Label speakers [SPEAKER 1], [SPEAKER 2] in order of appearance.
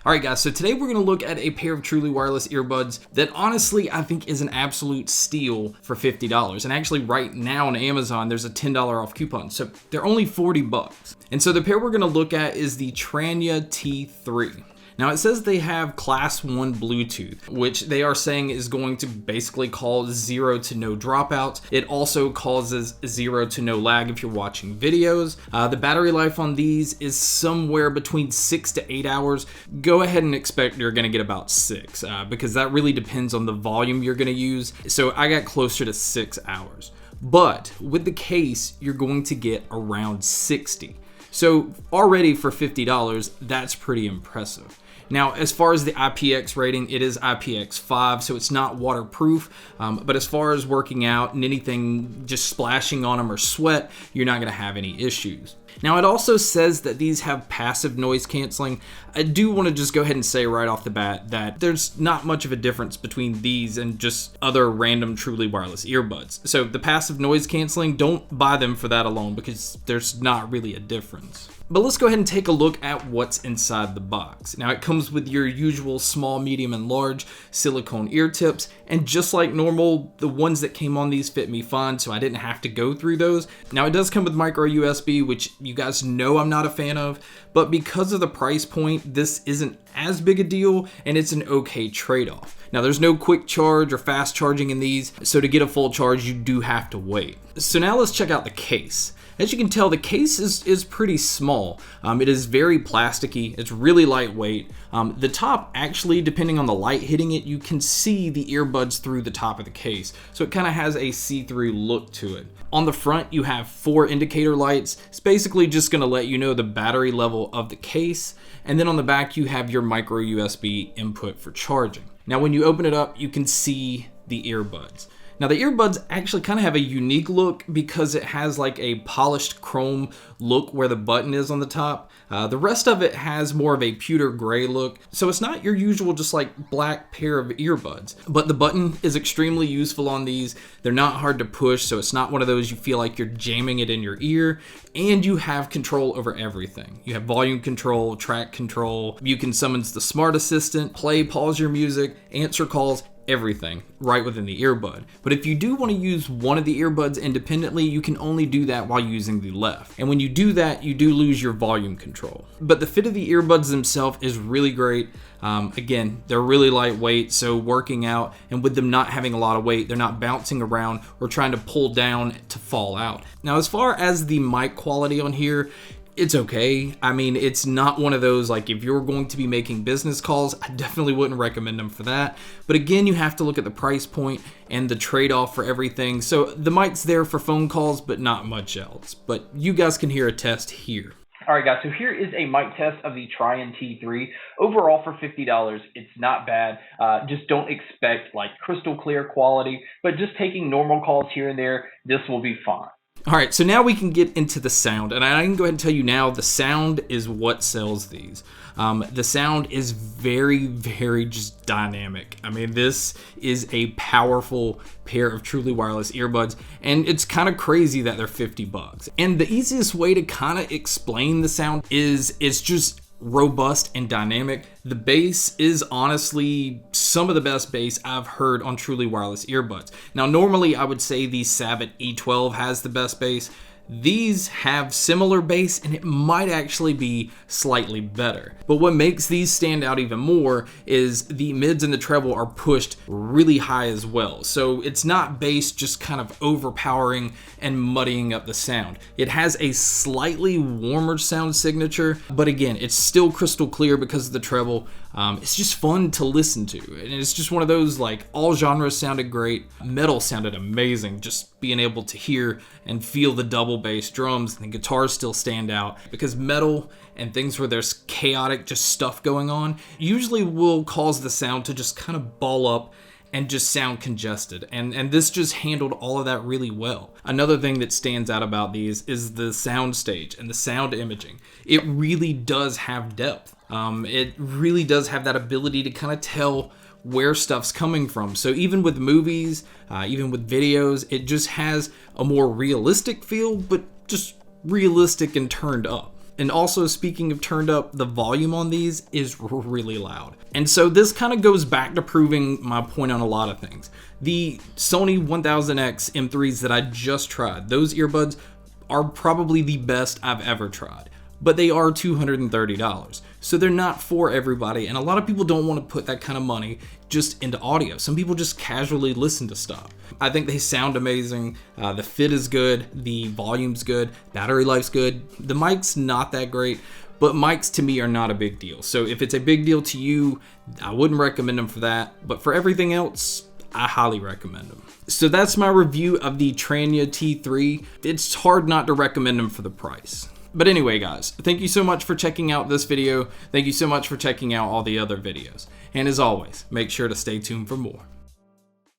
[SPEAKER 1] Alright guys, so today we're going to look at a pair of truly wireless earbuds that honestly I think is an absolute steal for $50. And actually right now on Amazon there's a $10 off coupon, so they're only $40. And so the pair we're going to look at is the Tranya T3. Now it says they have class 1 Bluetooth, which they are saying is going to basically cause 0 to no dropouts. It also causes 0 to no lag if you're watching videos. The battery life on these is somewhere between 6 to 8 hours. Go ahead and expect you're gonna get about 6 because that really depends on the volume you're gonna use. So I got closer to 6 hours. But with the case, you're going to get around 60. So already for $50, that's pretty impressive. Now, as far as the IPX rating, it is IPX5, so it's not waterproof. But as far as working out and anything just splashing on them or sweat, you're not going to have any issues. Now, it also says that these have passive noise canceling. I do want to just go ahead and say right off the bat that there's not much of a difference between these and just other random truly wireless earbuds. So the passive noise canceling, don't buy them for that alone because there's not really a difference. But let's go ahead and take a look at what's inside the box. Now it comes with your usual small, medium, and large silicone ear tips, and just like normal, the ones that came on these fit me fine, so I didn't have to go through those. Now it does come with micro USB, which you guys know I'm not a fan of, but because of the price point, this isn't as big a deal, and it's an okay trade-off. Now there's no quick charge or fast charging in these, so to get a full charge, you do have to wait. So now let's check out the case. As you can tell, the case is pretty small. It is very plasticky. It's really lightweight. The top, actually, depending on the light hitting it, you can see the earbuds through the top of the case. So it kind of has a see-through look to it. On the front, you have 4 indicator lights. It's basically just going to let you know the battery level of the case. And then on the back, you have your micro USB input for charging. Now, when you open it up, you can see the earbuds. Now the earbuds actually kind of have a unique look because it has like a polished chrome look where the button is on the top. The rest of it has more of a pewter gray look, so it's not your usual just like black pair of earbuds. But the button is extremely useful on these. They're not hard to push, so it's not one of those you feel like you're jamming it in your ear, and you have control over everything. You have volume control, track control, you can summons the smart assistant, play, pause your music, answer calls, everything right within the earbud. But if you do want to use one of the earbuds independently, you can only do that while using the left. And when you do that, you do lose your volume control. But the fit of the earbuds themselves is really great. Again, they're really lightweight, so working out, and with them not having a lot of weight, they're not bouncing around or trying to pull down to fall out. Now, as far as the mic quality on here, it's okay. I mean, it's not one of those, like if you're going to be making business calls, I definitely wouldn't recommend them for that. But again, you have to look at the price point and the trade-off for everything. So the mic's there for phone calls, but not much else. But you guys can hear a test here. Alright guys, so here is a mic test of the Tranya T3. Overall for $50, it's not bad. Just don't expect like crystal clear quality, but just taking normal calls here and there, this will be fine. All right, so now we can get into the sound, and I can go ahead and tell you now the sound is what sells these. The sound is very, very just dynamic. I mean, this is a powerful pair of truly wireless earbuds, and it's kind of crazy that they're $50. And the easiest way to kind of explain the sound is it's just robust and dynamic. The bass is honestly some of the best bass I've heard on truly wireless earbuds. Now, normally I would say the Sabbat E12 has the best bass. These have similar bass, and it might actually be slightly better. But what makes these stand out even more is the mids and the treble are pushed really high as well. So it's not bass just kind of overpowering and muddying up the sound. It has a slightly warmer sound signature, but again, it's still crystal clear because of the treble. It's just fun to listen to, and it's just one of those, like, all genres sounded great. Metal sounded amazing, just being able to hear and feel the double bass drums, and the guitars still stand out because metal and things where there's chaotic just stuff going on usually will cause the sound to just kind of ball up and just sound congested, and this just handled all of that really well. Another thing that stands out about these is the sound stage and the sound imaging. It really does have depth. It really does have that ability to kind of tell where stuff's coming from. So even with movies, even with videos, it just has a more realistic feel, but just realistic and turned up. And also, speaking of turned up, the volume on these is really loud. And so this kind of goes back to proving my point on a lot of things. The Sony 1000X M3s that I just tried, those earbuds are probably the best I've ever tried. But they are $230. So they're not for everybody, and a lot of people don't want to put that kind of money just into audio. Some people just casually listen to stuff. I think they sound amazing. The fit is good, the volume's good, battery life's good. The mic's not that great, but mics to me are not a big deal. So if it's a big deal to you, I wouldn't recommend them for that. But for everything else, I highly recommend them. So that's my review of the Tranya T3. It's hard not to recommend them for the price. But anyway, guys, thank you so much for checking out this video. Thank you so much for checking out all the other videos. And as always, make sure to stay tuned for more.